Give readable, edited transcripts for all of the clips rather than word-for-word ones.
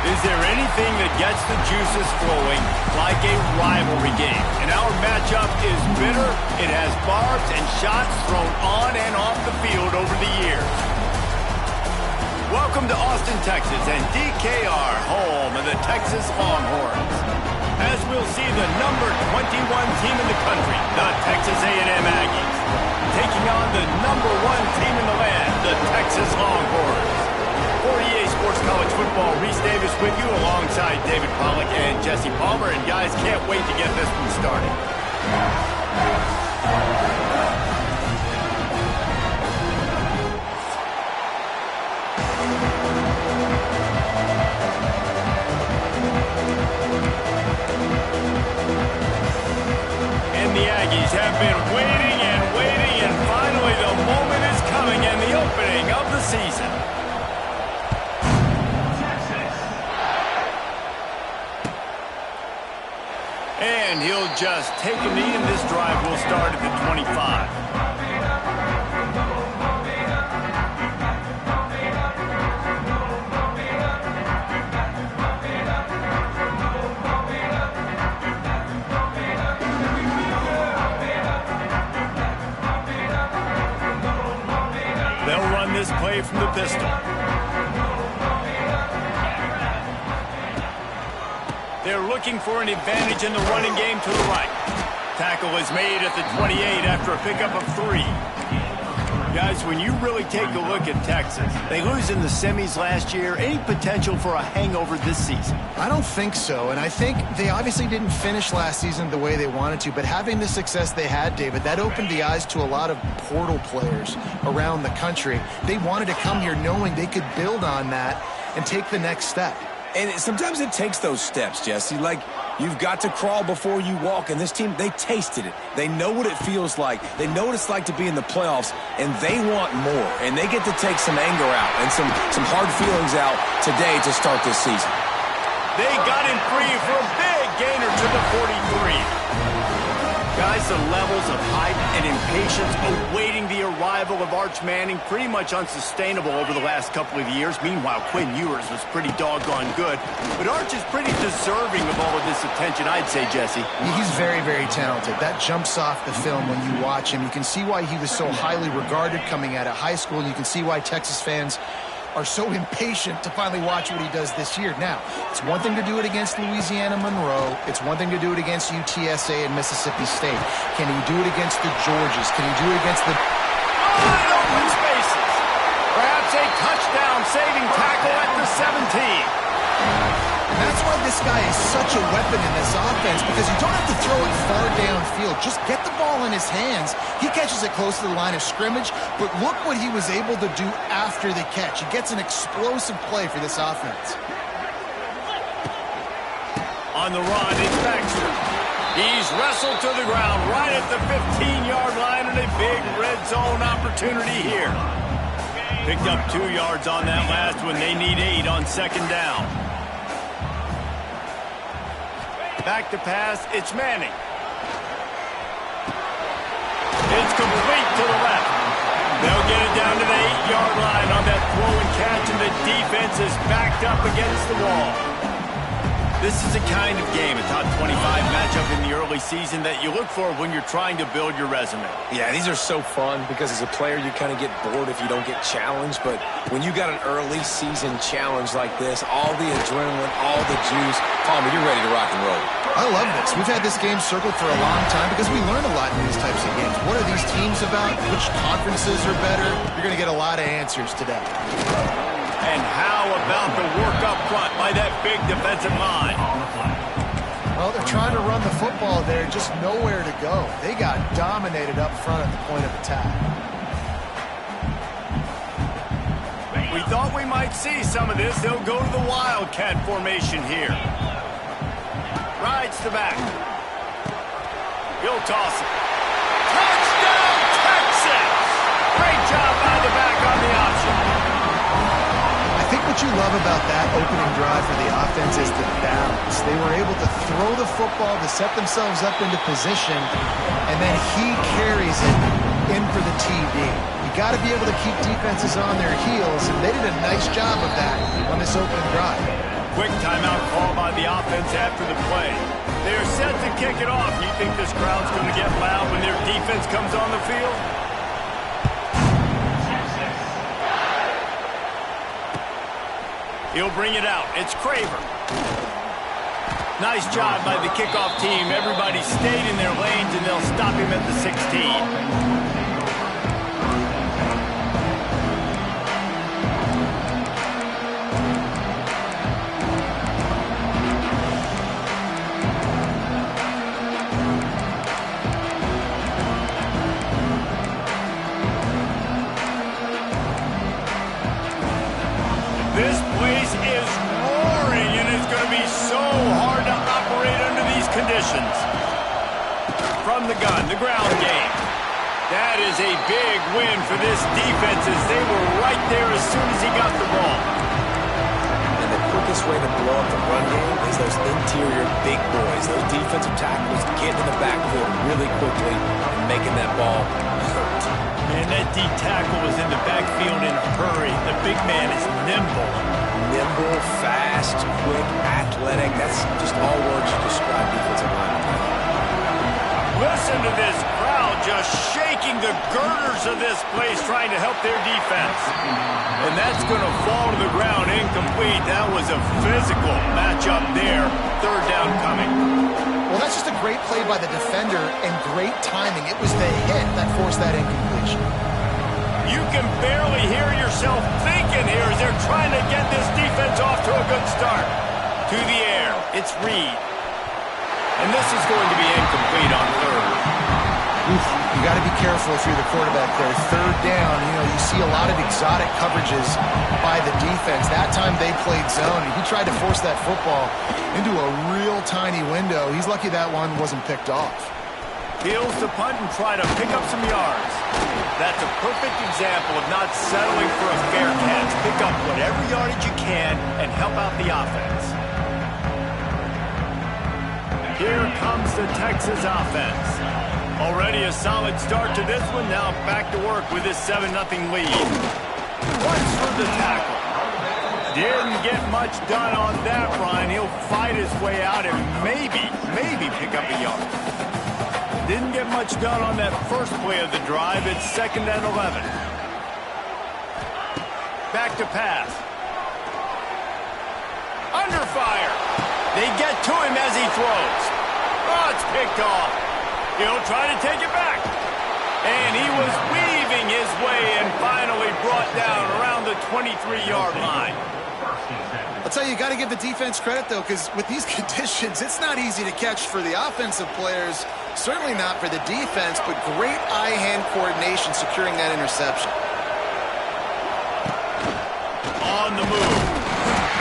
Is there anything that gets the juices flowing like a rivalry game? And our matchup is bitter. It has barbs and shots thrown on and off the field over the years. Welcome to Austin, Texas, and DKR, home of the Texas Longhorns. As we'll see the number 21 team in the country, the Texas A&M Aggies, taking on the number 1 team in the land, the Texas Longhorns. For EA Sports College Football, Reese Davis with you alongside David Pollack and Jesse Palmer. And guys, can't wait to get this one started. And the Aggies have been waiting and finally the moment is coming and the opening of the season. And he'll just take a knee, and this drive will start at the 25. They'll run this play from the pistol. They're looking for an advantage in the running game to the right. Tackle is made at the 28 after a pickup of 3. Guys, when you really take a look at Texas, they lose in the semis last year. Any potential for a hangover this season? I don't think so, and I think they obviously didn't finish last season the way they wanted to, but having the success they had, David, that opened the eyes to a lot of portal players around the country. They wanted to come here knowing they could build on that and take the next step. And sometimes it takes those steps, Jesse. Like, you've got to crawl before you walk. And this team, they tasted it. They know what it feels like. They know what it's like to be in the playoffs, and they want more. And they get to take some anger out and some hard feelings out today to start this season. They got him free for a big gainer to the 43. Guys, the levels of hype and impatience awaiting the arrival of Arch Manning pretty much unsustainable over the last couple of years. Meanwhile, Quinn Ewers was pretty doggone good. But Arch is pretty deserving of all of this attention, I'd say, Jesse. He's very, very talented. That jumps off the film when you watch him. You can see why he was so highly regarded coming out of high school. You can see why Texas fans are so impatient to finally watch what he does this year. Now, it's one thing to do it against Louisiana Monroe. It's one thing to do it against UTSA and Mississippi State. Can he do it against the Georgias? Can he do it against the... Wide open spaces. Perhaps a touchdown-saving tackle at the 17. And that's why this guy is such a weapon in this offense, because you don't have to throw it far downfield. Just get the ball in his hands. He catches it close to the line of scrimmage, but look what he was able to do after the catch. He gets an explosive play for this offense. On the run, it's Baxter. He's wrestled to the ground right at the 15-yard line, and a big red zone opportunity here. Picked up 2 yards on that last one. They need 8 on second down. Back to pass, it's Manning. It's complete to the left. They'll get it down to the 8-yard line on that throw and catch, and the defense is backed up against the wall. This is a kind of game, a top 25 matchup in the early season that you look for when you're trying to build your resume. Yeah, these are so fun because as a player you kind of get bored if you don't get challenged, but when you got an early season challenge like this, all the adrenaline, all the juice, Palmer, you're ready to rock and roll. I love this. We've had this game circled for a long time because we learn a lot in these types of games. What are these teams about? Which conferences are better? You're going to get a lot of answers today. And how about the work up front by that big defensive line? Well, they're trying to run the football there, just nowhere to go. They got dominated up front at the point of attack. We thought we might see some of this. They'll go to the Wildcat formation here. Rides the back. He'll toss it. Touchdown, Texas! Great job by the back on the option. I think what you love about that opening drive for the offense is the balance. They were able to throw the football to set themselves up into position, and then he carries it in for the TD. You got to be able to keep defenses on their heels, and they did a nice job of that on this opening drive. Quick timeout call by the offense after the play. They're set to kick it off. You think this crowd's going to get loud when their defense comes on the field? He'll bring it out. It's Craver. Nice job by the kickoff team. Everybody stayed in their lanes, and they'll stop him at the 16. This place is roaring, and it's going to be so hard to operate under these conditions. From the gun, the ground game. That is a big win for this defense as they were right there as soon as he got the ball. And the quickest way to blow up the run game is those interior big boys, those defensive tackles getting in the backfield really quickly and making that ball hurt. And that D tackle was in the backfield in a hurry. The big man is nimble. Nimble, fast, quick, athletic. That's just all words to describe defensive linemen. Listen to this crowd just shaking the girders of this place trying to help their defense. And that's going to fall to the ground incomplete. That was a physical matchup there. Third down coming. Well, that's just a great play by the defender and great timing. It was the hit that forced that incompletion. You can barely hear yourself thinking here as they're trying to get this defense off to a good start. To the air, it's Reed. And this is going to be incomplete on third. You got to be careful if you're the quarterback there. Third down, you see a lot of exotic coverages by the defense. That time they played zone, and he tried to force that football into a real tiny window. He's lucky that one wasn't picked off. Heels to punt and try to pick up some yards. That's a perfect example of not settling for a fair catch. Pick up whatever yardage you can and help out the offense. Here comes the Texas offense. Already a solid start to this one. Now back to work with this 7-0 lead. Once for the tackle. Didn't get much done on that run. He'll fight his way out and maybe pick up a yard. Didn't get much done on that first play of the drive. It's 2nd and 11. Back to pass. Under fire. They get to him as he throws. Oh, it's picked off. He'll try to take it back. And he was weaving his way and finally brought down around the 23-yard line. I'll tell you, you got to give the defense credit, though, because with these conditions, it's not easy to catch for the offensive players. Certainly not for the defense, but great eye-hand coordination securing that interception. On the move.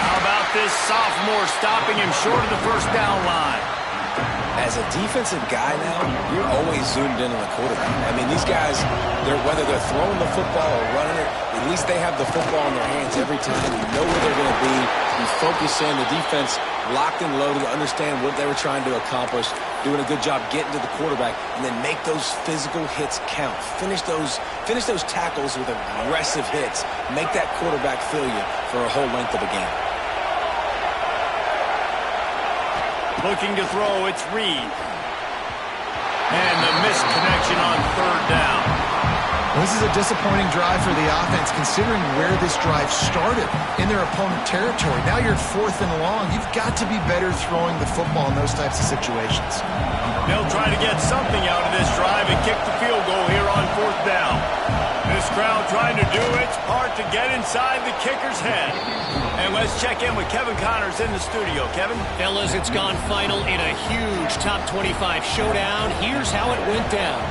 How about this sophomore stopping him short of the first down line? As a defensive guy now, you're always zoomed in on the quarterback. I mean, these guys, whether they're throwing the football or running it, at least they have the football in their hands every time. You know where they're going to be. You focus in. The defense locked and loaded to understand what they were trying to accomplish, doing a good job getting to the quarterback, and then make those physical hits count. Finish those tackles with aggressive hits. Make that quarterback feel you for a whole length of the game. Looking to throw, it's Reed. And the missed connection on third down. Well, this is a disappointing drive for the offense, considering where this drive started in their opponent territory. Now you're at 4th and long. You've got to be better throwing the football in those types of situations. They'll try to get something out of this drive and kick the field goal here on 4th down. This crowd trying to do its part to get inside the kicker's head. And let's check in with Kevin Connors in the studio. Kevin? Fellas, it's gone final in a huge top 25 showdown. Here's how it went down.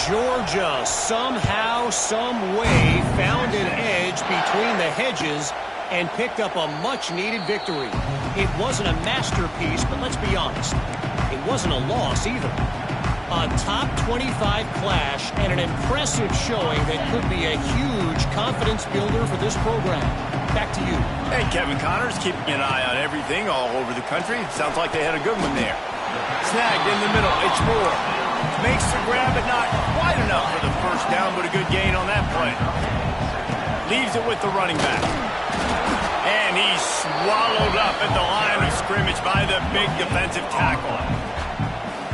Georgia somehow, some way found an edge between the hedges and picked up a much-needed victory. It wasn't a masterpiece, but let's be honest, it wasn't a loss either. A top 25 clash and an impressive showing that could be a huge confidence builder for this program. Back to you. Hey, Kevin Connors, keeping an eye on everything all over the country. Sounds like they had a good one there. Snagged in the middle. It's Moore. Makes the grab, but not quite enough for the first down, but a good gain on that play. Leaves it with the running back. And he's swallowed up at the line of scrimmage by the big defensive tackle.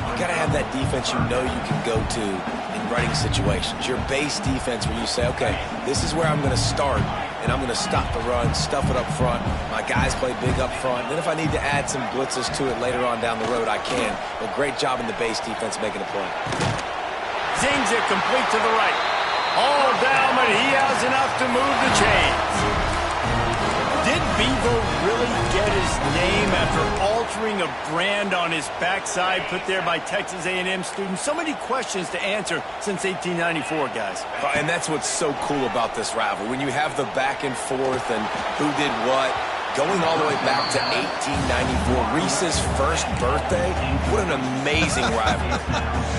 You got to have that defense you know you can go to in running situations. Your base defense where you say, okay, this is where I'm going to start, and I'm going to stop the run, stuff it up front. My guys play big up front. Then if I need to add some blitzes to it later on down the road, I can. But great job in the base defense making a play. Zings it complete to the right. All down, but he has enough to move the chains. Did Bevo really get his name after altering a brand on his backside put there by Texas A&M students? So many questions to answer since 1894, guys. And that's what's so cool about this rivalry. When you have the back and forth and who did what, going all the way back to 1894, Reese's first birthday, what an amazing rivalry.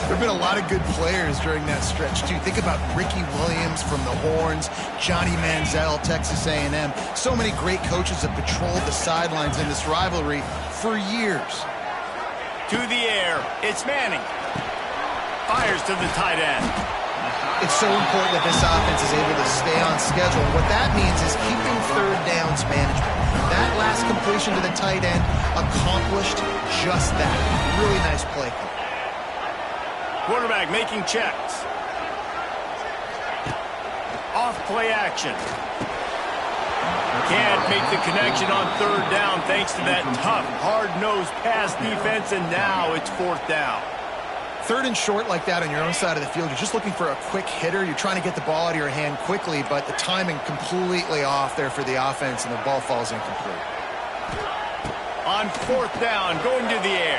There have been a lot of good players during that stretch, too. Think about Ricky Williams from the Horns, Johnny Manziel, Texas A&M. So many great coaches have patrolled the sidelines in this rivalry for years. To the air, it's Manning. Fires to the tight end. It's so important that this offense is able to stay on schedule. What that means is keeping third downs management. That last completion to the tight end accomplished just that. Really nice play call. Quarterback making checks. Off play action. Can't make the connection on third down thanks to that tough, hard-nosed pass defense, and now it's fourth down. Third and short like that on your own side of the field, you're just looking for a quick hitter. You're trying to get the ball out of your hand quickly, but the timing completely off there for the offense, and the ball falls incomplete. On fourth down, going to the air.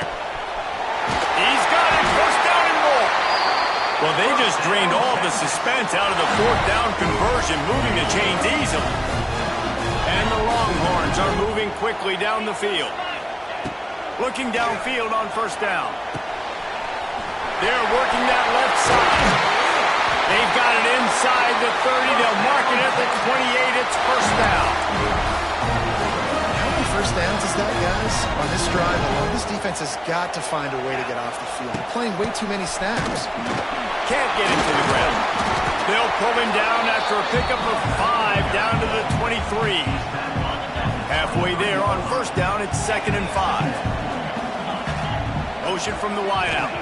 He's got it, first down and more. Well, they just drained all the suspense out of the fourth down conversion, moving the chains easily. And the Longhorns are moving quickly down the field. Looking downfield on first down. They're working that left side. They've got it inside the 30. They'll mark it at the 28. It's first down. How many first downs is that, guys? On this drive alone, this defense has got to find a way to get off the field. They're playing way too many snaps. Can't get it to the ground. They'll pull him down after a pickup of 5 down to the 23. Halfway there on first down, it's 2nd and 5. Motion from the wideout.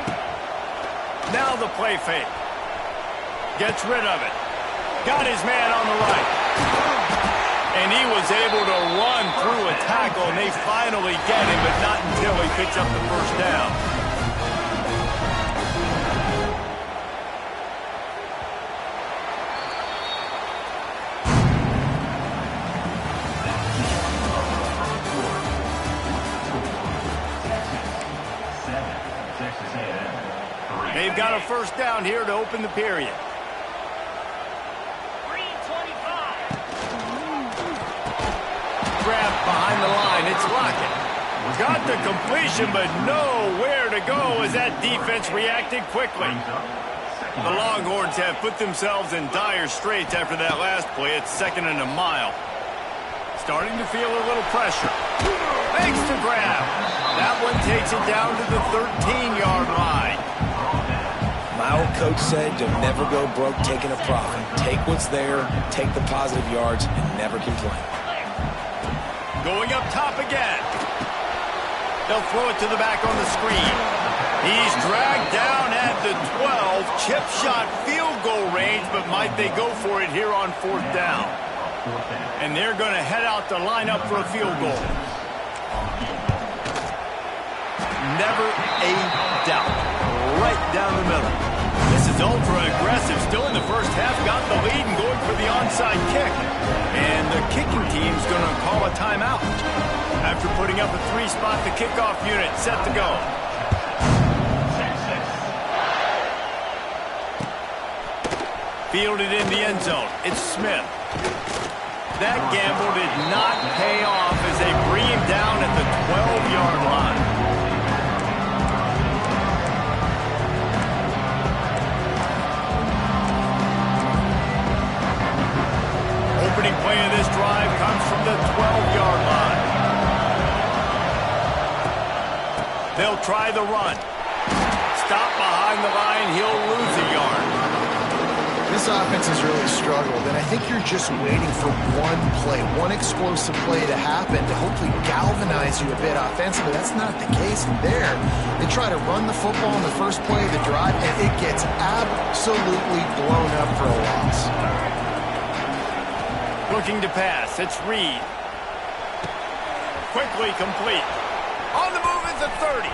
Now the play fake. Gets rid of it. Got his man on the right. And he was able to run through a tackle, and they finally get him, but not until he picks up the first down. They've got a first down here to open the period. Grab behind the line. It's Lockett. Got the completion, but nowhere to go as that defense reacted quickly. The Longhorns have put themselves in dire straits after that last play. It's 2nd and a mile. Starting to feel a little pressure. Makes the grab. That one takes it down to the 13-yard line. My old coach said you'll never go broke taking a profit. Take what's there, take the positive yards, and never complain. Going up top again. They'll throw it to the back on the screen. He's dragged down at the 12. Chip shot field goal range, but might they go for it here on fourth down? And they're going to head out to line up for a field goal. Never a doubt. Right down the middle. This is ultra-aggressive. Still in the first half, got the lead and going for the onside kick. And the kicking team's going to call a timeout. After putting up a 3-spot, the kickoff unit set to go. Fielded in the end zone. It's Smith. That gamble did not pay off as they bring him down at the 12-yard line. Opening play of this drive comes from the 12-yard line. They'll try the run. Stop behind the line. He'll lose a yard. This offense has really struggled, and I think you're just waiting for one play, one explosive play to happen to hopefully galvanize you a bit offensively. That's not the case there. They try to run the football in the first play of the drive, and it gets absolutely blown up for a loss. Looking to pass, it's Reed. Quickly complete. On the move is the 30.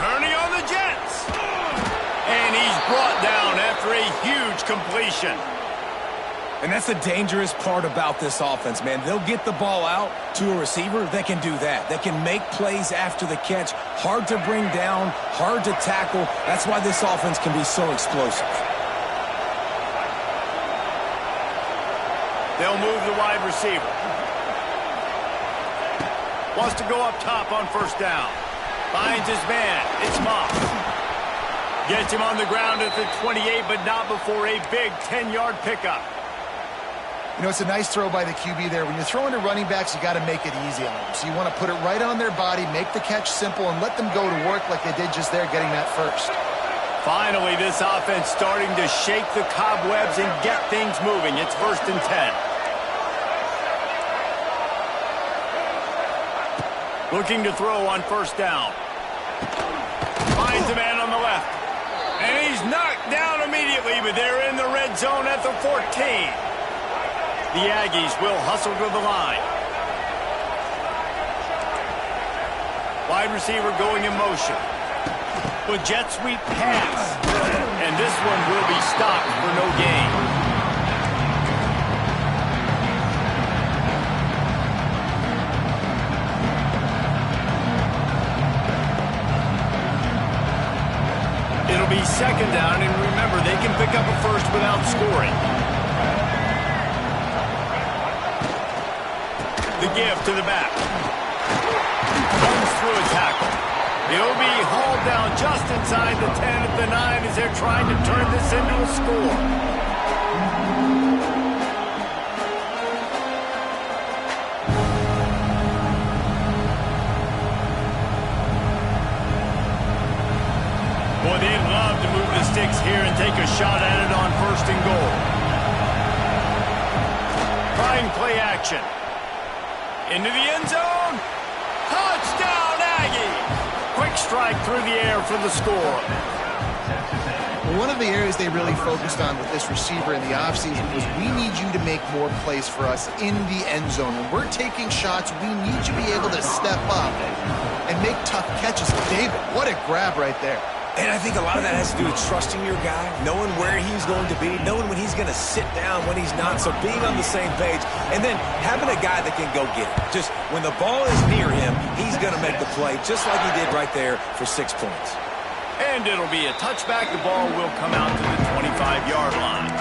Turning on the Jets. And he's brought down after a huge completion. And that's the dangerous part about this offense, man. They'll get the ball out to a receiver that can do that. That can make plays after the catch. Hard to bring down, hard to tackle. That's why this offense can be so explosive. They'll move the wide receiver. Wants to go up top on first down. Finds his man. It's Moss. Gets him on the ground at the 28, but not before a big 10-yard pickup. You know, it's a nice throw by the QB there. When you're throwing to running backs, you got to make it easy on them. So you want to put it right on their body, make the catch simple, and let them go to work like they did just there, getting that first. Finally, this offense starting to shake the cobwebs and get things moving. It's 1st and 10. Looking to throw on first down. Finds a man on the left. And he's knocked down immediately, but they're in the red zone at the 14. The Aggies will hustle to the line. Wide receiver going in motion. The jet sweep pass. And this one will be stopped for no gain. It'll be 2nd down, and remember, they can pick up a first without scoring. The give to the back. Comes through a tackle. He'll be hauled down just inside the 10 at the 9 as they're trying to turn this into a score. Boy, they'd love to move the sticks here and take a shot at it on 1st and goal. Trying play action. Into the end zone. Touchdown, Aggie! Quick strike through the air for the score. One of the areas they really focused on with this receiver in the offseason was we need you to make more plays for us in the end zone. When we're taking shots, we need you to be able to step up and make tough catches. David, what a grab right there. And I think a lot of that has to do with trusting your guy, knowing where he's going to be, knowing when he's going to sit down, when he's not, so being on the same page, and then having a guy that can go get it. Just when the ball is near him, he's going to make the play, just like he did right there for 6 points. And it'll be a touchback. The ball will come out to the 25-yard line.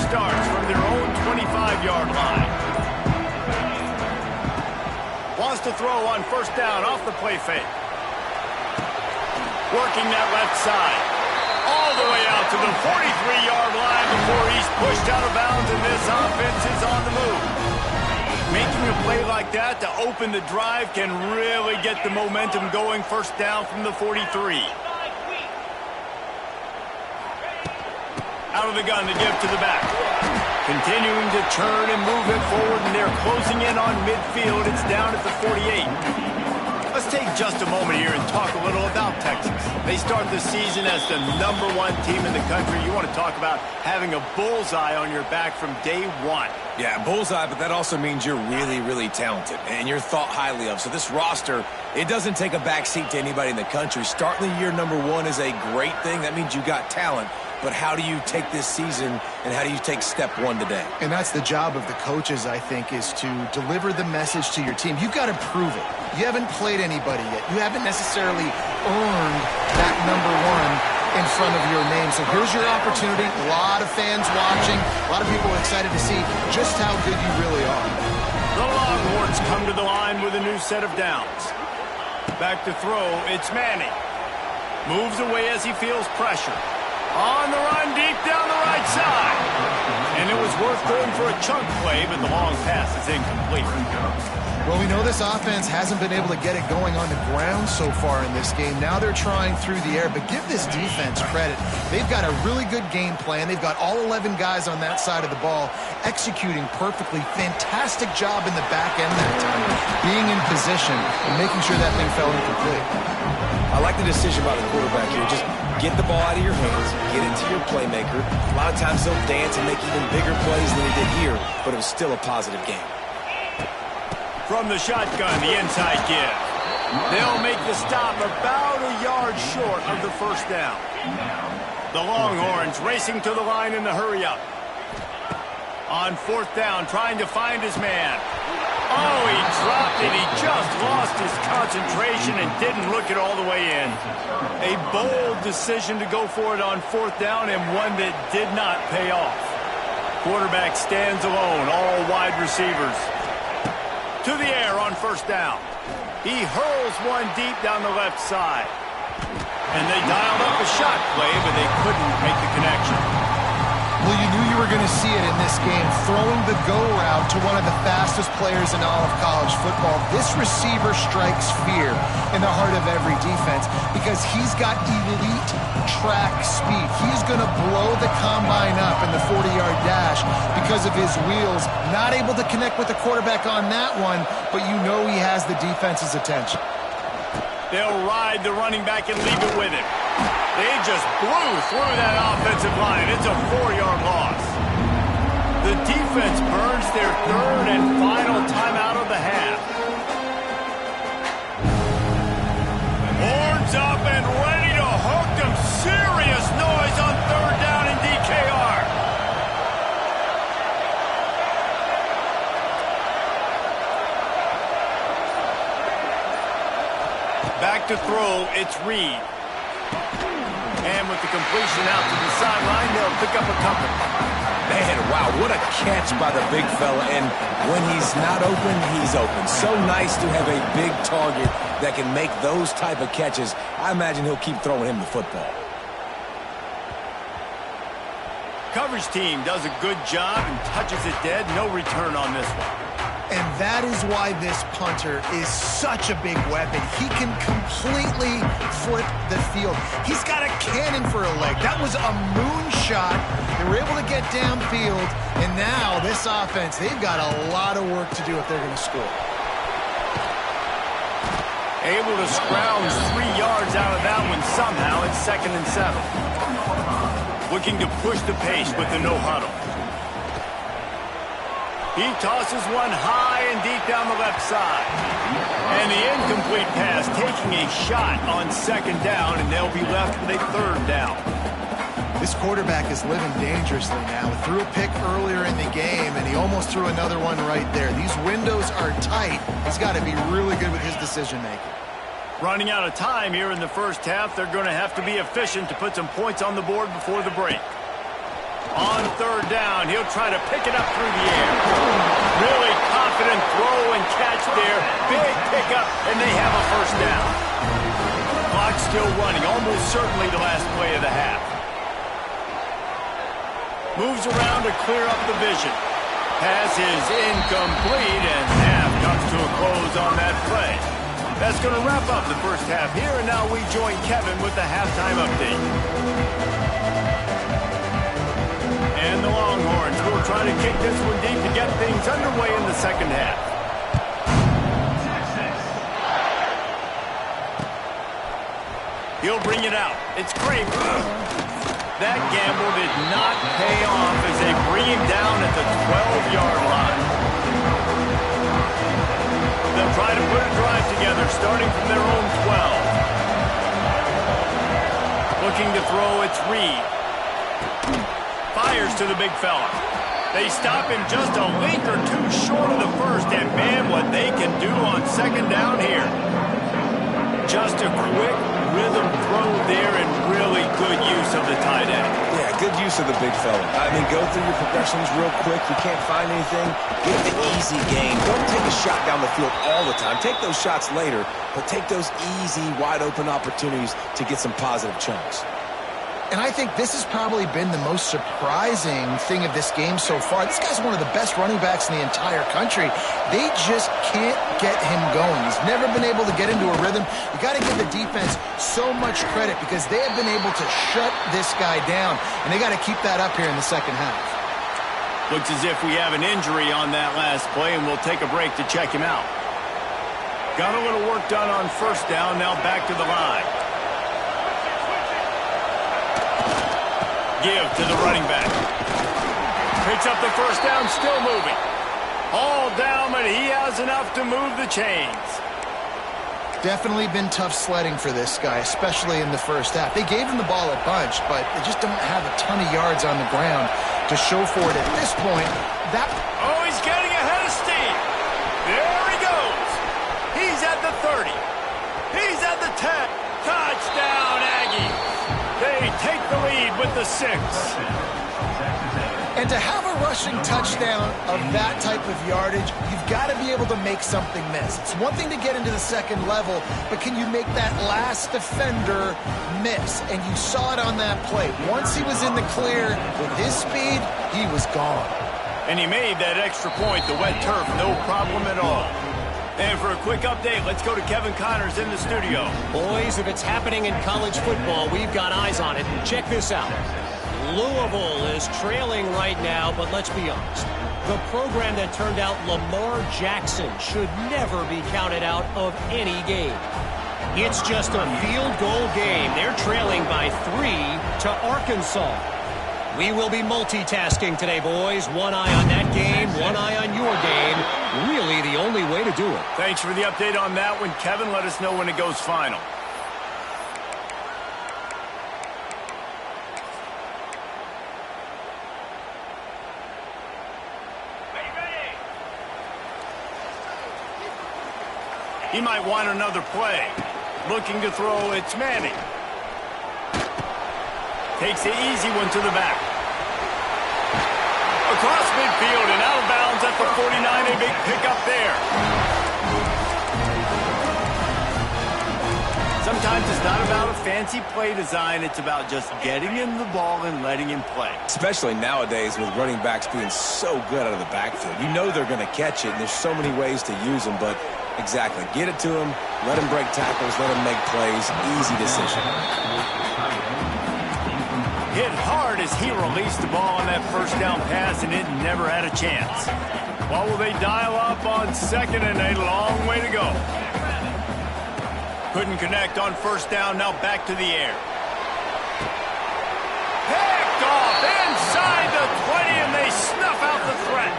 Starts from their own 25-yard line. Wants to throw on first down off the play fake. Working that left side. All the way out to the 43-yard line before he's pushed out of bounds, and this offense is on the move. Making a play like that to open the drive can really get the momentum going. First down from the 43. Out of the gun to give to the back. Continuing to turn and move it forward, and they're closing in on midfield. It's down at the 48. Let's take just a moment here and talk a little about Texas. They start the season as the #1 team in the country. You want to talk about having a bullseye on your back from day one. Yeah, bullseye, but that also means you're really, really talented, and you're thought highly of. So this roster, it doesn't take a backseat to anybody in the country. Starting the year #1 is a great thing. That means you got talent. But how do you take this season, and how do you take step one today? And that's the job of the coaches, I think, is to deliver the message to your team. You've got to prove it. You haven't played anybody yet. You haven't necessarily earned that #1 in front of your name. So here's your opportunity. A lot of fans watching. A lot of people excited to see just how good you really are. The Longhorns come to the line with a new set of downs. Back to throw, it's Manning. Moves away as he feels pressure. On the run, deep down the right side. was worth going for a chunk play, but the long pass is incomplete. Well, we know this offense hasn't been able to get it going on the ground so far in this game. Now they're trying through the air, but give this defense credit. They've got a really good game plan. They've got all 11 guys on that side of the ball executing perfectly. Fantastic job in the back end that time, being in position and making sure that thing fell incomplete. I like the decision by the quarterback here. Just get the ball out of your hands, get it to your playmaker. A lot of times they'll dance and make even bigger plays than he did here, but it was still a positive game. From the shotgun, the inside give. They'll make the stop about a yard short of the first down. The Longhorns racing to the line in the hurry-up. On fourth down, trying to find his man. Oh, he dropped it. He just lost his concentration and didn't look it all the way in. A bold decision to go for it on fourth down and one that did not pay off. Quarterback stands alone, all wide receivers. To the air on first down. He hurls one deep down the left side. And they dialed up a shot play, but they couldn't make the connection. Well, you knew you were going to see it in this game, throwing the go route to one of the fastest players in all of college football. This receiver strikes fear in the heart of every defense because he's got elite track speed. He's going to blow the combine up in the 40-yard dash because of his wheels. Not able to connect with the quarterback on that one, but you know he has the defense's attention. They'll ride the running back and leave it with him. They just blew through that offensive line. It's a 4-yard loss. The defense burns their third and final timeout of the half. Horns up and ready to hook them. Serious noise on third down in DKR. Back to throw, it's Reed. And with the completion out to the sideline, they'll pick up a couple. Man, wow, what a catch by the big fella. And when he's not open, he's open. So nice to have a big target that can make those type of catches. I imagine he'll keep throwing him the football. Coverage team does a good job and touches it dead. No return on this one. And that is why this punter is such a big weapon. He can completely flip the field. He's got a cannon for a leg. That was a moonshot. They were able to get downfield, and now this offense, they've got a lot of work to do if they're going to score. Able to scrounge 3 yards out of that one somehow. It's 2nd and 7. Looking to push the pace with the no huddle. He tosses one high and deep down the left side. And the incomplete pass taking a shot on 2nd down, and they'll be left with a 3rd down. This quarterback is living dangerously now. He threw a pick earlier in the game, and he almost threw another one right there. These windows are tight. He's got to be really good with his decision-making. Running out of time here in the first half, they're going to have to be efficient to put some points on the board before the break. On 3rd down, he'll try to pick it up through the air. Really confident throw and catch there. Big pickup, and they have a 1st down. Clock still running, almost certainly the last play of the half. Moves around to clear up the vision. Pass is incomplete, and half comes to a close on that play. That's going to wrap up the first half here, and now we join Kevin with the halftime update. And the Longhorns will try to kick this one deep to get things underway in the second half. He'll bring it out. It's Kramer. That gamble did not pay off as they bring him down at the 12-yard line. They'll try to put a drive together starting from their own 12. Looking to throw, it's Reed. Fires to the big fella. They stop him just a link or two short of the first, and man, what they can do on 2nd down here. Just a quick rhythm throw there and really good use of the tight end. Yeah, good use of the big fella. I mean, go through your progressions real quick. You can't find anything. Get the easy gain. Don't take a shot down the field all the time. Take those shots later, but take those easy, wide-open opportunities to get some positive chunks. And I think this has probably been the most surprising thing of this game so far. This guy's one of the best running backs in the entire country. They just can't get him going. He's never been able to get into a rhythm. You got to give the defense so much credit because they have been able to shut this guy down, and they got to keep that up here in the second half. Looks as if we have an injury on that last play, and we'll take a break to check him out. Got a little work done on first down, now back to the line. Give to the running back. Picks up the first down, still moving. All down, but he has enough to move the chains. Definitely been tough sledding for this guy, especially in the first half. They gave him the ball a bunch, but they just don't have a ton of yards on the ground to show for it at this point. Oh, he's getting ahead of steam. There he goes. He's at the 30. He's at the 10. Touchdown, Aggies. They take the lead with the 6. And to have a rushing touchdown of that type of yardage, you've got to be able to make something miss. It's one thing to get into the second level, but can you make that last defender miss? And you saw it on that play. Once he was in the clear with his speed, he was gone. And he made that extra point, the wet turf, no problem at all. And for a quick update, let's go to Kevin Connors in the studio. Boys, if it's happening in college football, we've got eyes on it. Check this out. Louisville is trailing right now, but let's be honest. The program that turned out Lamar Jackson should never be counted out of any game. It's just a field goal game. They're trailing by 3 to Arkansas. We will be multitasking today, boys. One eye on that game, one eye on your game. Really the only way to do it. Thanks for the update on that one, Kevin. Let us know when it goes final. He might want another play. Looking to throw, it's Manning. Takes the easy one to the back. Across midfield and out of bounds at the 49. A big pickup there. Sometimes it's not about a fancy play design. It's about just getting him the ball and letting him play. Especially nowadays with running backs being so good out of the backfield. You know they're going to catch it, and there's so many ways to use them, but exactly. Get it to him, let him break tackles, let him make plays. Easy decision. Hit hard as he released the ball on that first down pass, and it never had a chance. What will they dial up on second, and a long way to go. Couldn't connect on first down, now back to the air. Picked off inside the 20, and they snuff out the threat.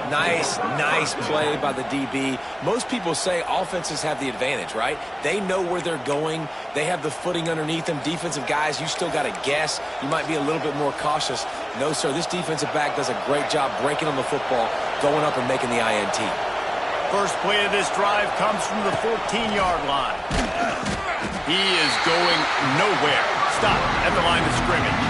Nice play by the DB. Most people say offenses have the advantage, right? They know where they're going. They have the footing underneath them. Defensive guys, you still got to guess. You might be a little bit more cautious. No, sir, this defensive back does a great job breaking on the football, going up and making the INT. First play of this drive comes from the 14-yard line. He is going nowhere. Stop at the line of scrimmage.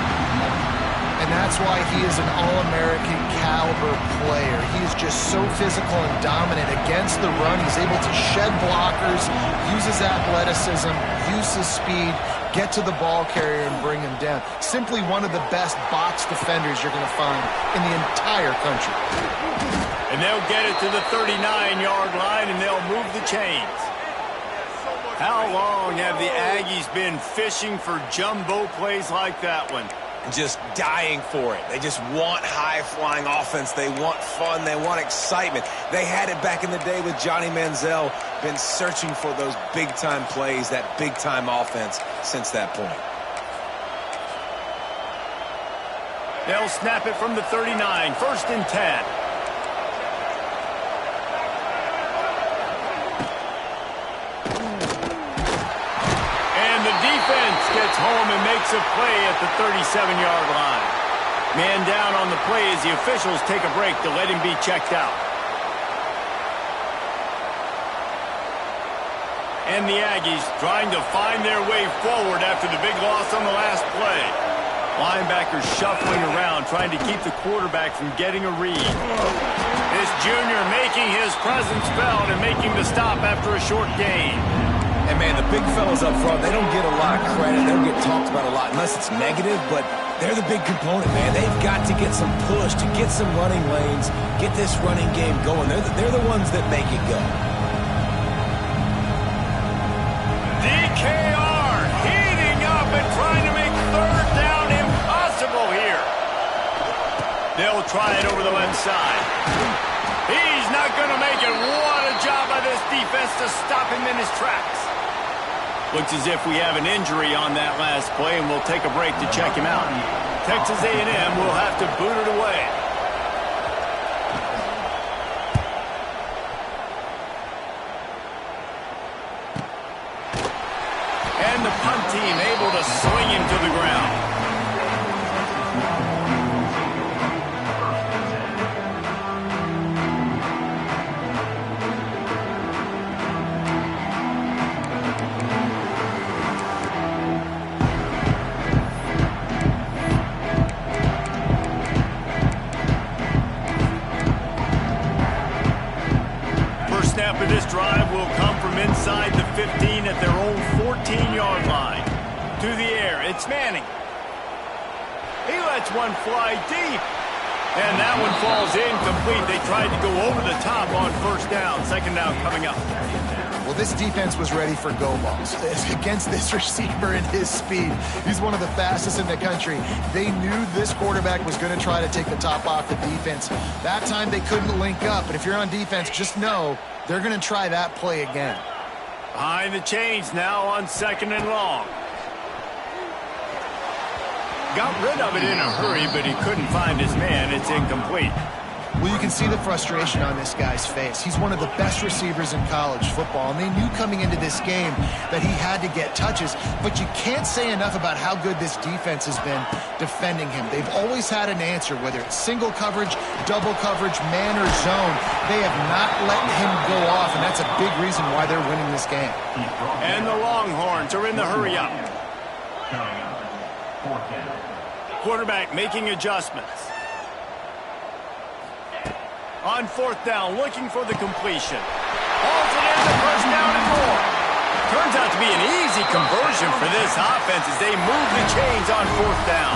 And that's why he is an All-American caliber player. He is just so physical and dominant against the run. He's able to shed blockers, use his athleticism, use his speed, get to the ball carrier and bring him down. Simply one of the best box defenders you're going to find in the entire country. And they'll get it to the 39-yard line, and they'll move the chains. How long have the Aggies been fishing for jumbo plays like that one? Just dying for it. They just want high-flying offense. They want fun. They want excitement. They had it back in the day with Johnny Manziel. Been searching for those big-time plays, that big-time offense since that point. They'll snap it from the 39. First and 10. Gets home and makes a play at the 37-yard line. Man down on the play as the officials take a break to let him be checked out. And the Aggies trying to find their way forward after the big loss on the last play. Linebackers shuffling around, trying to keep the quarterback from getting a read. This junior making his presence felt and making the stop after a short gain. And, man, the big fellas up front, they don't get a lot of credit. They don't get talked about a lot unless it's negative, but they're the big component, man. They've got to get some push, to get some running lanes, get this running game going. They're the ones that make it go. DKR heating up and trying to make third down impossible here. They'll try it over the left side. He's not going to make it. What a job by this defense to stop him in his tracks. Looks as if we have an injury on that last play, and we'll take a break to check him out. Texas A&M will have to boot it away. And the punt team able to swing him to the ground. Of this drive will come from inside the 15 at their own 14-yard line. To the air, it's Manning. He lets one fly deep. And that one falls incomplete. They tried to go over the top on first down. Second down coming up. Well, this defense was ready for go balls. Against this receiver and his speed, he's one of the fastest in the country. They knew this quarterback was going to try to take the top off the defense. That time they couldn't link up. But if you're on defense, just know they're going to try that play again. Behind the chains now on second and long. Got rid of it in a hurry, but he couldn't find his man. It's incomplete. Well, you can see the frustration on this guy's face. He's one of the best receivers in college football, and they knew coming into this game that he had to get touches, but you can't say enough about how good this defense has been defending him. They've always had an answer, whether it's single coverage, double coverage, man or zone. They have not let him go off, and that's a big reason why they're winning this game. And the Longhorns are in the hurry-up. Quarterback making adjustments. On fourth down, looking for the completion. Hauls it in the first down and more. Turns out to be an easy conversion for this offense as they move the chains on fourth down.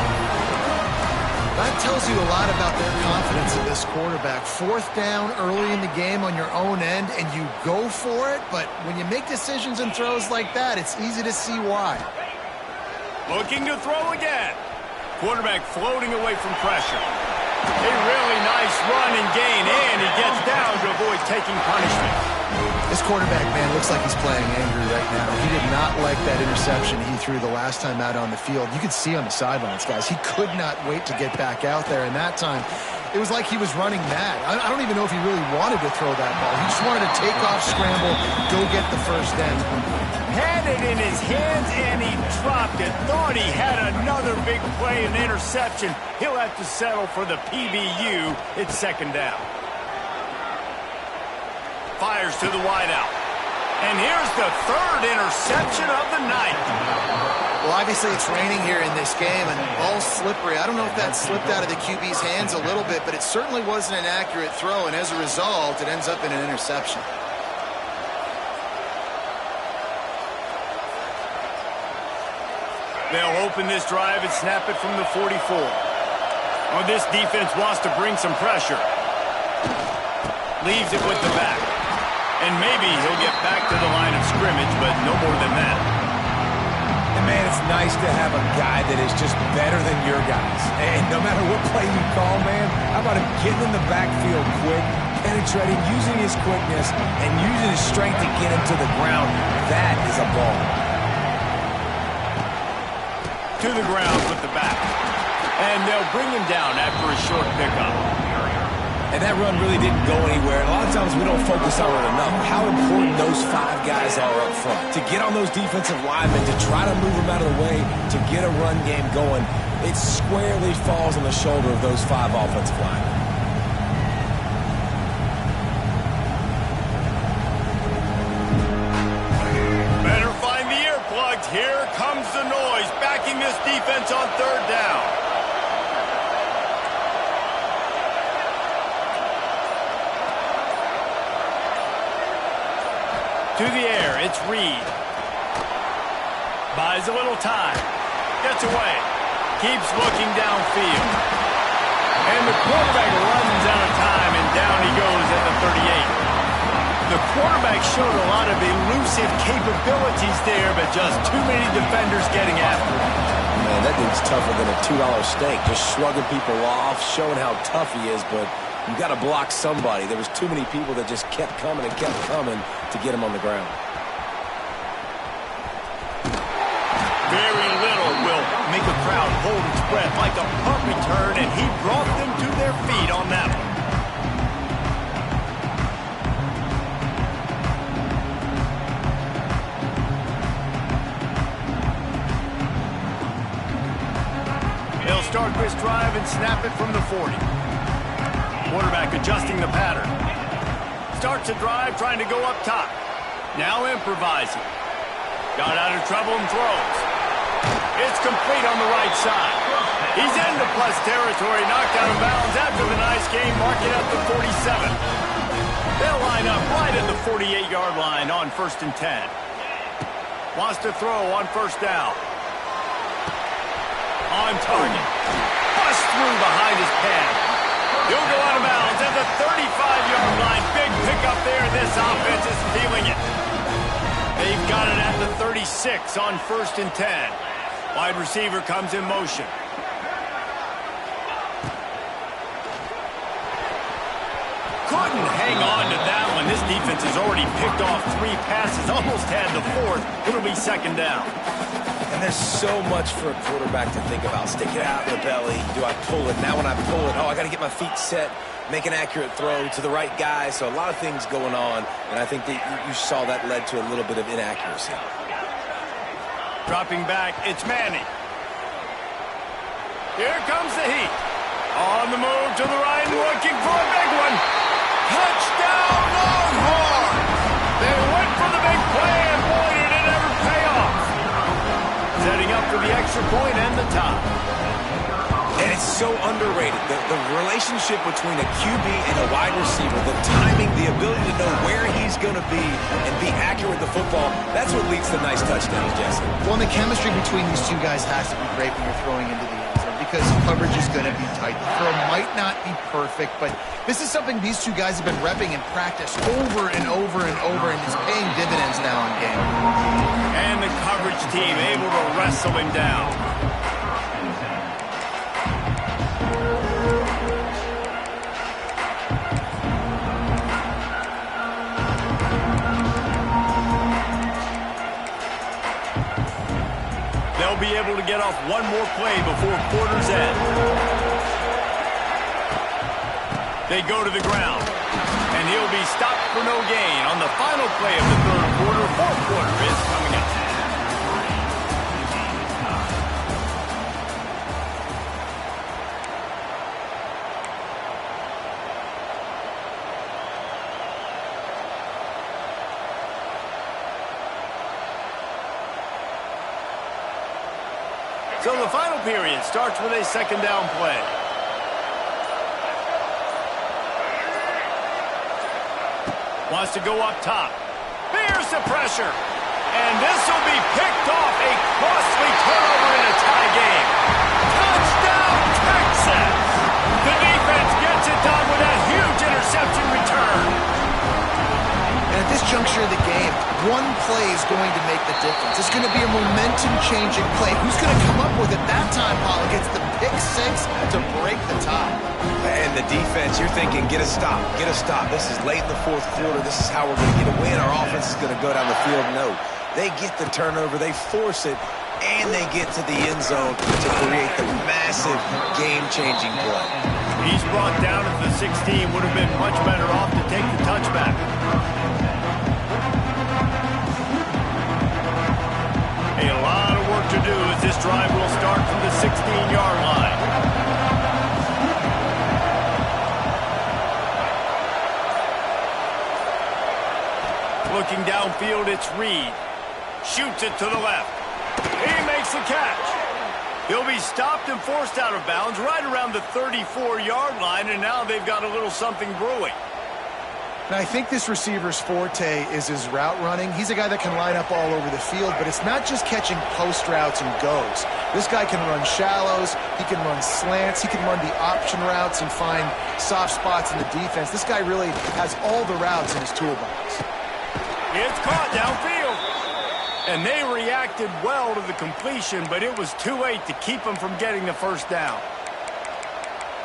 That tells you a lot about their confidence in this quarterback. Fourth down early in the game on your own end, and you go for it, but when you make decisions and throws like that, it's easy to see why. Looking to throw again. Quarterback floating away from pressure. A really nice run and gain, and he gets down to avoid taking punishment. This quarterback, man, looks like he's playing angry right now. He did not like that interception he threw the last time out on the field. You could see on the sidelines, guys, he could not wait to get back out there, and that time it was like he was running mad. I don't even know if he really wanted to throw that ball. He just wanted to take off, scramble, go get the first down. Had it in his hands, and he dropped it. Thought he had another big play, an interception. He'll have to settle for the PBU. It's second down. Fires to the wideout. And here's the third interception of the night. Well, obviously it's raining here in this game, and the ball's slippery. I don't know if that slipped out of the QB's hands a little bit, but it certainly wasn't an accurate throw, and as a result, it ends up in an interception. They'll open this drive and snap it from the 44. Well, this defense wants to bring some pressure. Leaves it with the back. And maybe he'll get back to the line of scrimmage, but no more than that. And, man, it's nice to have a guy that is just better than your guys. And no matter what play you call, man, how about him getting in the backfield quick, penetrating, using his quickness, and using his strength to get him to the ground. That is a ball. To the ground with the back. And they'll bring him down after a short pickup. And that run really didn't go anywhere. And a lot of times we don't focus on it enough. How important those five guys are up front. To get on those defensive linemen, to try to move them out of the way, to get a run game going, it squarely falls on the shoulder of those five offensive linemen. Better find the earplugs. Here comes the noise, backing this defense on third down. To the air, it's Reed. Buys a little time. Gets away. Keeps looking downfield. And the quarterback runs out of time, and down he goes at the 38. The quarterback showed a lot of elusive capabilities there, but just too many defenders getting after him. Man, that dude's tougher than a $2 steak, just shrugging people off, showing how tough he is, but you got to block somebody. There was too many people that just kept coming and kept coming to get him on the ground. Very little will make a crowd hold its breath like a punt return, and he brought them to their feet on that one. They'll start this drive and snap it from the 40. Quarterback adjusting the pattern. Starts a drive trying to go up top. Now improvising. Got out of trouble and throws. It's complete on the right side. He's into plus territory, knocked out of bounds after the nice game, mark it at the 47. They'll line up right at the 48-yard line on 1st and 10. Wants to throw on 1st down. On target. Bust through behind his pad. He'll go out of bounds at the 35-yard line. Big pickup there. This offense is feeling it. They've got it at the 36 on 1st and 10. Wide receiver comes in motion. Couldn't hang on to that one. This defense has already picked off 3 passes, almost had the 4th. It'll be 2nd down. And there's so much for a quarterback to think about. Stick it out in the belly. Do I pull it? Now when I pull it, I got to get my feet set, make an accurate throw to the right guy. So a lot of things going on, and I think that you saw that led to a little bit of inaccuracy. Dropping back, it's Manning. Here comes the heat. On the move to the right, looking for a big one. Touchdown, Longhorns! They went for the big play, and boy, did it ever pay off. Setting up for the extra point and the top. And it's so underrated. The relationship between a QB and a wide receiver, the timing, the ability to know where he's going to be and be accurate with the football, that's what leads to nice touchdowns, Jesse. Well, and the chemistry between these two guys has to be great when you're throwing into the end zone because coverage is going to be tight. The throw might not be perfect, but this is something these two guys have been repping in practice over and over and over, and it's paying dividends now in game. And the coverage team able to wrestle him down. They'll be able to get off one more play before quarter's end. They go to the ground, and he'll be stopped for no gain on the final play of the 3rd quarter. 4th quarter is coming up. So the final period starts with a 2nd down play. Wants to go up top. Here's the pressure. And this will be picked off. A costly turnover in a tie game. Touchdown, Texas! The defense gets it done with a huge interception return. And at this juncture of the game, one play is going to make the difference. It's going to be a momentum-changing play. Who's going to come up with it that time, Paul? Gets the pick 6 to break the tie. And the defense, you're thinking, get a stop, get a stop. This is late in the 4th quarter. This is how we're going to get a win. Our offense is going to go down the field. No, they get the turnover, they force it, and they get to the end zone to create the massive game-changing play. He's brought down at the 16. Would have been much better off to take the touchback. A lot of work to do as this drive will start from the 16-yard line. Looking downfield, it's Reed. Shoots it to the left. He makes the catch. He'll be stopped and forced out of bounds right around the 34-yard line, and now they've got a little something brewing. And I think this receiver's forte is his route running. He's a guy that can line up all over the field, but it's not just catching post routes and goes. This guy can run shallows, he can run slants, he can run the option routes and find soft spots in the defense. This guy really has all the routes in his toolbox. It's caught downfield. And they reacted well to the completion, but it was too late to keep him from getting the first down.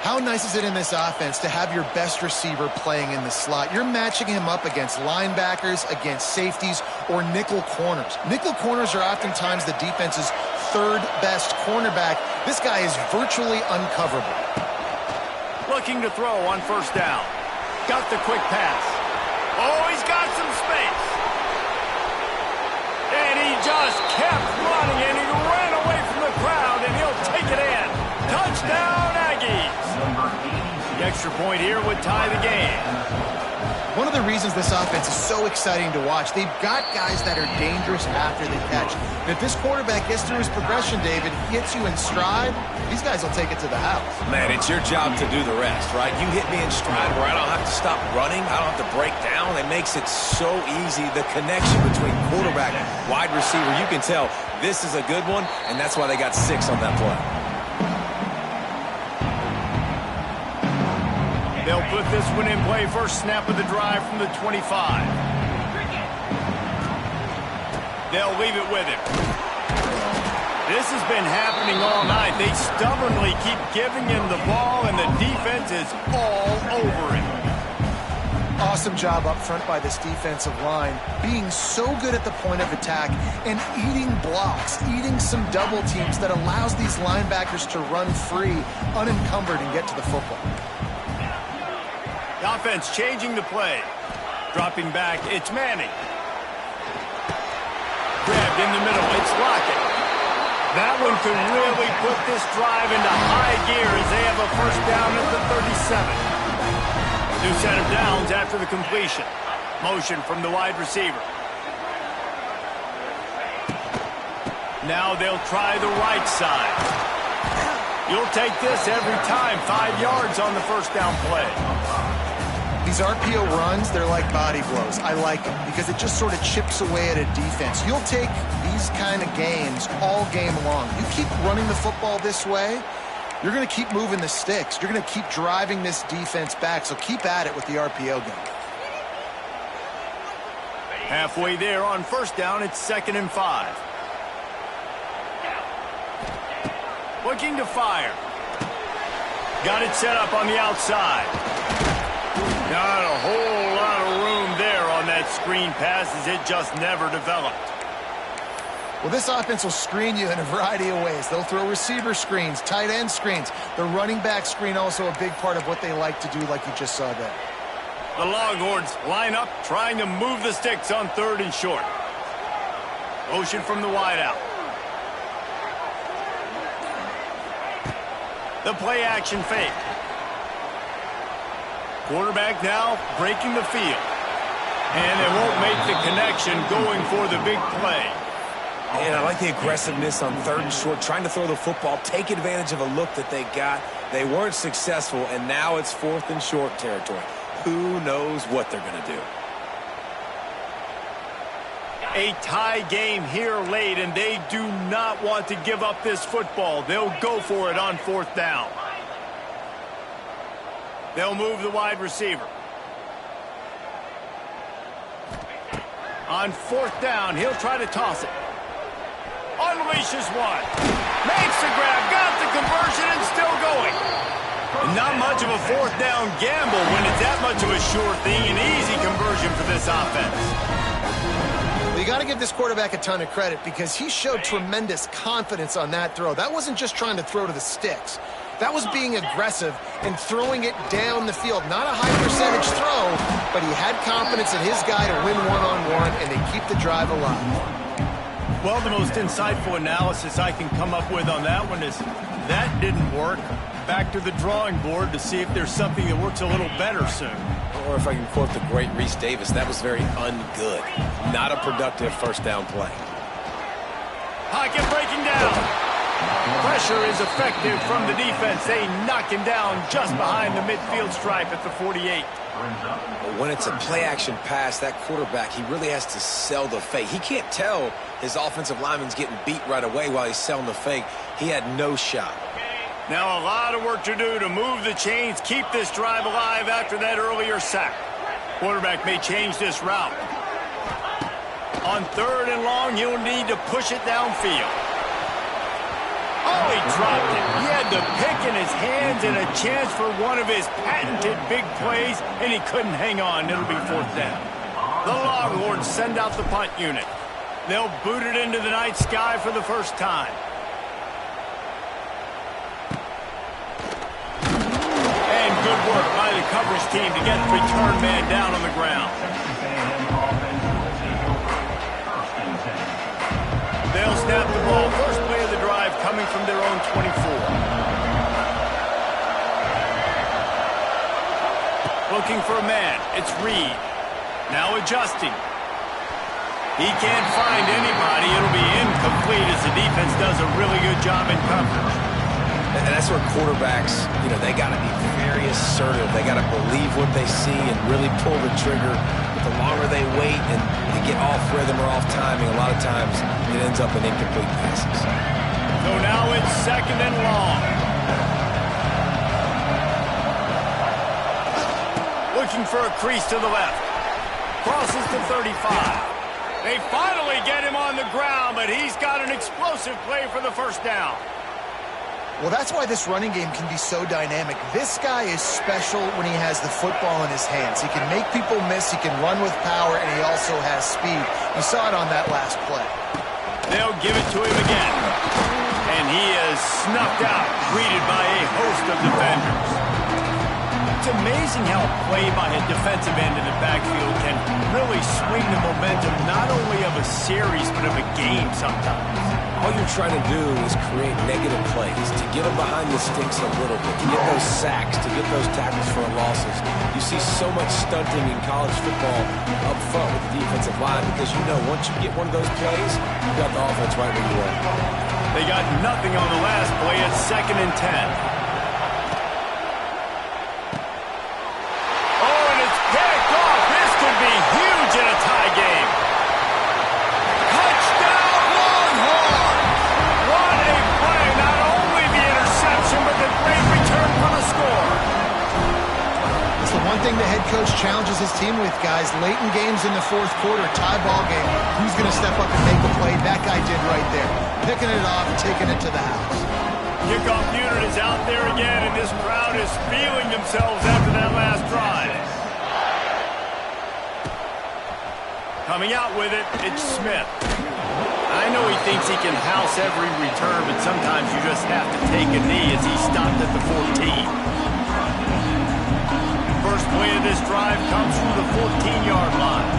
How nice is it in this offense to have your best receiver playing in the slot? You're matching him up against linebackers, against safeties, or nickel corners. Nickel corners are oftentimes the defense's third best cornerback. This guy is virtually uncoverable. Looking to throw on first down. Got the quick pass. Oh, he's got some space. And he just kept running, and he ran away from the crowd, and he'll take it in. Touchdown, Aggies. The extra point here would tie the game. One of the reasons this offense is so exciting to watch, they've got guys that are dangerous after the catch. And if this quarterback gets through his progression, David, hits you in stride, these guys will take it to the house. Man, it's your job to do the rest, right? You hit me in stride where I don't have to stop running. I don't have to break down. It makes it so easy. The connection between quarterback and wide receiver, you can tell this is a good one, and that's why they got 6 on that play. They'll put this one in play. First snap of the drive from the 25. They'll leave it with him. This has been happening all night. They stubbornly keep giving him the ball, and the defense is all over it. Awesome job up front by this defensive line, being so good at the point of attack and eating blocks, eating some double teams that allows these linebackers to run free, unencumbered, and get to the football. The offense changing the play. Dropping back, it's Manning. Grabbed in the middle, it's Lockett. That one could really put this drive into high gear as they have a first down at the 37. New set of downs after the completion. Motion from the wide receiver. Now they'll try the right side. You'll take this every time. 5 yards on the first down play. These RPO runs, they're like body blows. I like them because it just sort of chips away at a defense. You'll take these kind of games all game long. You keep running the football this way, you're going to keep moving the sticks. You're going to keep driving this defense back, so keep at it with the RPO game. Halfway there on first down, it's 2nd and 5. Looking to fire. Got it set up on the outside. Not a whole lot of room there on that screen pass as it just never developed. Well, this offense will screen you in a variety of ways. They'll throw receiver screens, tight end screens. The running back screen also a big part of what they like to do, like you just saw there. The Longhorns line up, trying to move the sticks on 3rd and short. Motion from the wideout. The play action fake. Quarterback now breaking the field. And they won't make the connection going for the big play. Man, I like the aggressiveness on 3rd and short, trying to throw the football, take advantage of a look that they got. They weren't successful, and now it's 4th and short territory. Who knows what they're going to do? A tie game here late, and they do not want to give up this football. They'll go for it on 4th down. They'll move the wide receiver. On 4th down, he'll try to toss it. Unleashes one. Makes the grab, got the conversion, and still going. Not much of a 4th down gamble when it's that much of a sure thing. An easy conversion for this offense. Well, you got to give this quarterback a ton of credit because he showed tremendous confidence on that throw. That wasn't just trying to throw to the sticks. That was being aggressive and throwing it down the field. Not a high percentage throw, but he had confidence in his guy to win one-on-one and to keep the drive alive. Well, the most insightful analysis I can come up with on that one is that didn't work. Back to the drawing board to see if there's something that works a little better soon. Or if I can quote the great Reese Davis, that was very ungood. Not a productive first down play. Pocket breaking down. Pressure is effective from the defense. They knock him down just behind the midfield stripe at the 48. But when it's a play-action pass, that quarterback, he really has to sell the fake. He can't tell his offensive lineman's getting beat right away while he's selling the fake. He had no shot. Now a lot of work to do to move the chains, keep this drive alive after that earlier sack. Quarterback may change this route. On 3rd and long, he'll need to push it downfield. Oh, he dropped it. He had the pick in his hands and a chance for one of his patented big plays, and he couldn't hang on. It'll be 4th down. The Longhorns send out the punt unit. They'll boot it into the night sky for the first time. And good work by the coverage team to get the return man down on the ground. They'll snap the ball. First play of the drive coming from their own 24. Looking for a man. It's Reed. Now adjusting. He can't find anybody. It'll be incomplete as the defense does a really good job in coverage. And that's where quarterbacks, they got to be very assertive. They got to believe what they see and really pull the trigger. But the longer they wait and they get off rhythm or off timing, a lot of times it ends up in incomplete passes. So now it's 2nd and long. Looking for a crease to the left. Crosses to 35. They finally get him on the ground, but he's got an explosive play for the first down. Well, that's why this running game can be so dynamic. This guy is special when he has the football in his hands. He can make people miss, he can run with power, and he also has speed. You saw it on that last play. They'll give it to him again. And he is snuffed out, greeted by a host of defenders. It's amazing how a play by a defensive end in the backfield can really swing the momentum not only of a series, but of a game sometimes. All you're trying to do is create negative plays, to get them behind the sticks a little bit, to get those sacks, to get those tackles for losses. You see so much stunting in college football up front with the defensive line because once you get one of those plays, you got the offense right where you want. They got nothing on the last play. It's 2nd and 10. Oh, and it's picked off. This could be huge in a tie game. Touchdown, Longhorns! What a play. Not only the interception, but the great return for the score. It's the one thing the head coach challenges his team with, guys. Late in games in the 4th quarter, tie ball game. Who's going to step up and make a play? That guy did right there. Picking it off, taking it to the house. Kickoff unit is out there again, and this crowd is feeling themselves after that last drive. Coming out with it, it's Smith. I know he thinks he can house every return, but sometimes you just have to take a knee as he stopped at the 14. First play of this drive comes from the 14-yard line.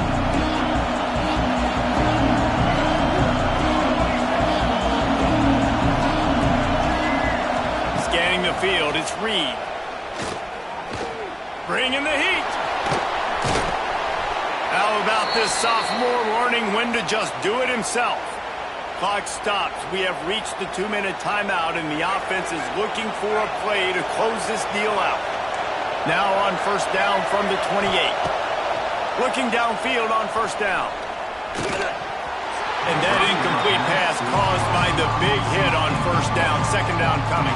Scanning the field, it's Reed. Bringing the heat. How about this sophomore learning when to just do it himself? Clock stops. We have reached the 2-minute timeout, and the offense is looking for a play to close this deal out. Now on first down from the 28. Looking downfield on first down. And that incomplete pass caused by the big hit on first down. 2nd down coming.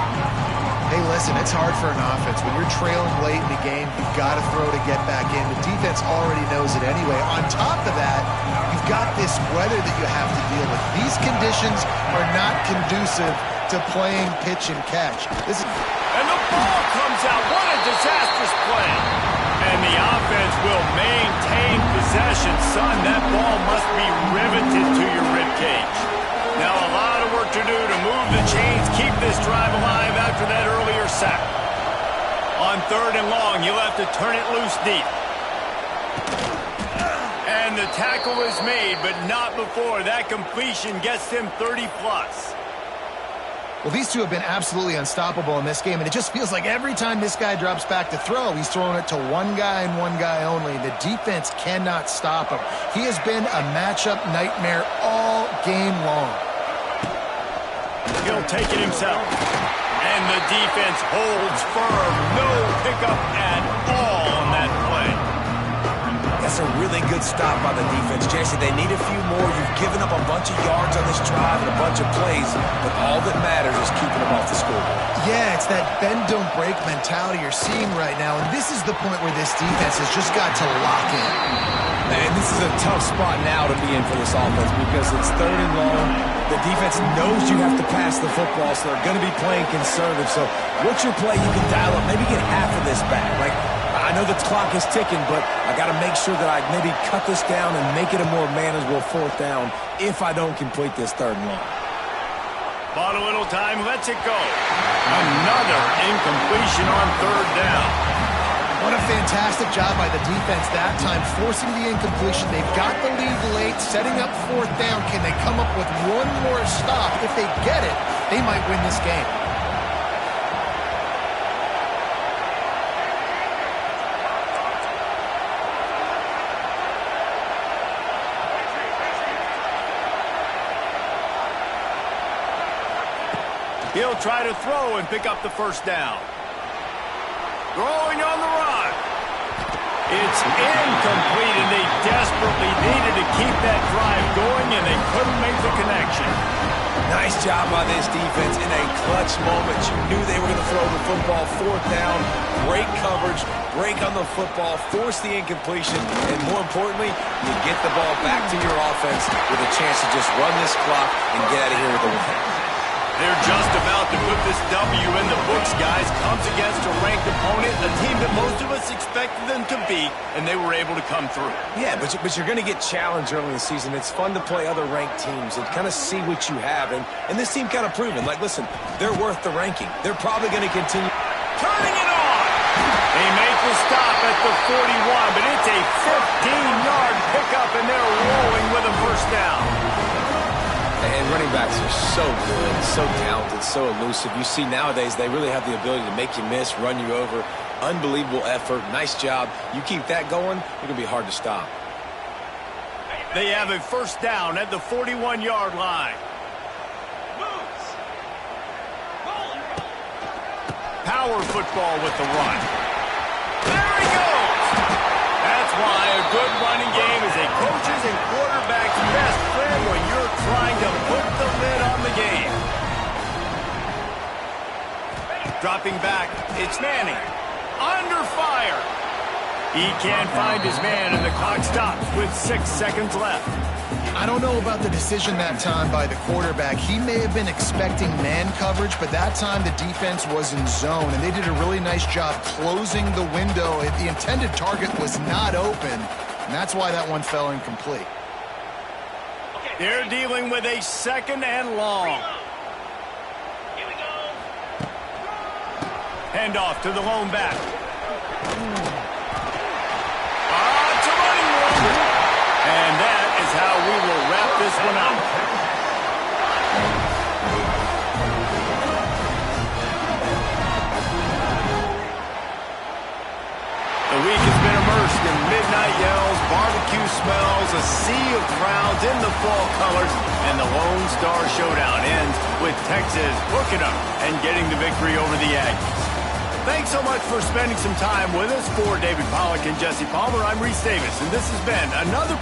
Hey, listen, it's hard for an offense. When you're trailing late in the game, you've got to throw to get back in. The defense already knows it anyway. On top of that, you've got this weather that you have to deal with. These conditions are not conducive to playing pitch and catch. And the ball comes out. What a disastrous play. And the offense will maintain possession. Son, that ball must be riveted to your ribcage. Now a lot of work to do to move the chains, keep this drive alive after that earlier sack. On 3rd and long, you'll have to turn it loose deep. And the tackle is made, but not before that completion gets him 30-plus. Well, these two have been absolutely unstoppable in this game, and it just feels like every time this guy drops back to throw, he's throwing it to one guy and one guy only. The defense cannot stop him. He has been a matchup nightmare all game long. He'll take it himself. And the defense holds firm. No pickup at all on that play. That's a really good stop by the defense, Jesse. They need a few more. You've given up a bunch of yards on this drive and a bunch of plays, but all that matters is keeping them off the scoreboard. Yeah, it's that bend, don't break mentality you're seeing right now, and this is the point where this defense has just got to lock in. And this is a tough spot now to be in for this offense because it's 3rd and long. The defense knows you have to pass the football, so they're going to be playing conservative. So what's your play you can dial up? Maybe get half of this back. Like, I know the clock is ticking, but I got to make sure that I maybe cut this down and make it a more manageable 4th down if I don't complete this 3rd and long. Bought a little time, lets it go. Another incompletion on 3rd down. What a fantastic job by the defense that time, forcing the incompletion. They've got the lead late, setting up 4th down. Can they come up with one more stop? If they get it, they might win this game. He'll try to throw and pick up the 1st down. Throwing on the run. It's incomplete, and they desperately needed to keep that drive going, and they couldn't make the connection. Nice job by this defense in a clutch moment. You knew they were going to throw the football. 4th down, great coverage, break on the football, force the incompletion, and more importantly, you get the ball back to your offense with a chance to just run this clock and get out of here with a win. They're just about to put this W in the books, guys. Comes against a ranked opponent, a team that most of us expected them to beat, and they were able to come through. Yeah, but you're going to get challenged early in the season. It's fun to play other ranked teams and kind of see what you have. And this team kind of proven, like, listen, they're worth the ranking. They're probably going to continue. Turning it on. They make the stop at the 41, but it's a 15-yard pickup, and they're rolling with a 1st down. And running backs are so good, so talented, so elusive. You see nowadays they really have the ability to make you miss, run you over. Unbelievable effort. Nice job. You keep that going, it's going to be hard to stop. They have a 1st down at the 41-yard line. Power football with the run. There he goes! That's why a good running game is a coach's and quarterback's best friend when you're trying to put the lid on the game. Dropping back, it's Manning. Under fire. He can't find his man, and the clock stops with 6 seconds left. I don't know about the decision that time by the quarterback. He may have been expecting man coverage, but that time the defense was in zone, and they did a really nice job closing the window. If the intended target was not open, and that's why that one fell incomplete. They're dealing with a 2nd and long. Hand off to the lone back. It's a running one. And that is how we will wrap this one up. The week has been immersed in midnight yells, barbecue smells, a sea of crowds in the fall colors, and the Lone Star Showdown ends with Texas hooking up and getting the victory over the Aggies. Thanks so much for spending some time with us. For David Pollack and Jesse Palmer, I'm Reese Davis, and this has been another